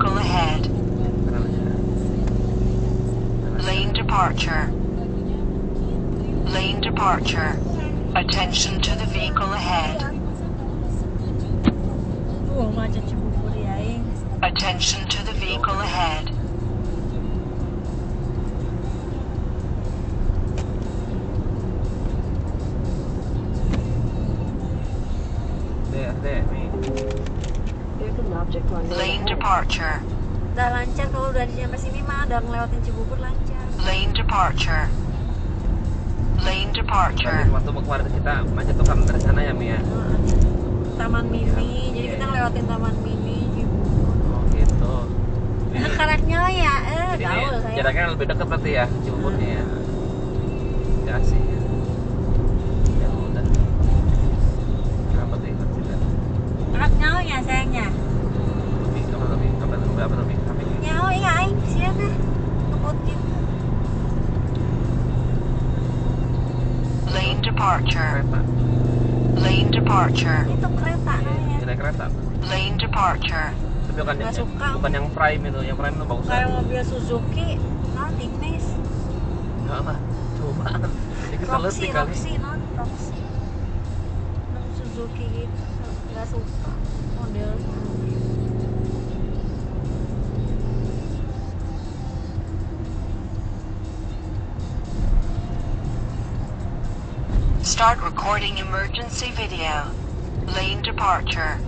vehicle ahead. Lane departure. Lane departure. Attention to the vehicle ahead. Macet Cibubur ya, Ing. Attention to the vehicle ahead. Lane departure. Udah lancar kalau udah nyampe sini mah, udah ngelewatin Cibubur lancar. Lane departure. Lane departure. Waktu kemarin kita macet tuh kan dari sana ya, Mi ya? Taman Mini, jadi kita ngelewatin Taman Mini Cibubur. Oh gitu. Karaknya ya, Jadi gaul saya. jaraknya lebih dekat berarti ya Cibuburnya ya. Ya sih. Ya udah. Berapa tuh ikut kita? Karaknya ya sayangnya. Berapa lebih? Nyawa ya, Ing, siapa? Ngepotin. Lane departure. Kereta. Lane departure. Itu kereta namanya. Nilai kereta. Lane departure. Tapi Nggak suka. bukan yang prime itu. Yang prime itu bagus. Kayak mobil Suzuki, tipis. Enggak lah. Coba. Jadi kita letih kali. Roxy. Suzuki gitu, nggak suka model. Start recording emergency video. Lane departure.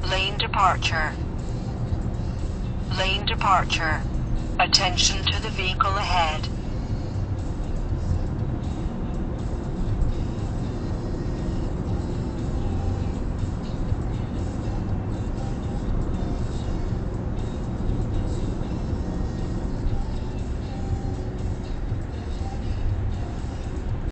Lane departure. Lane departure. Attention to the vehicle ahead.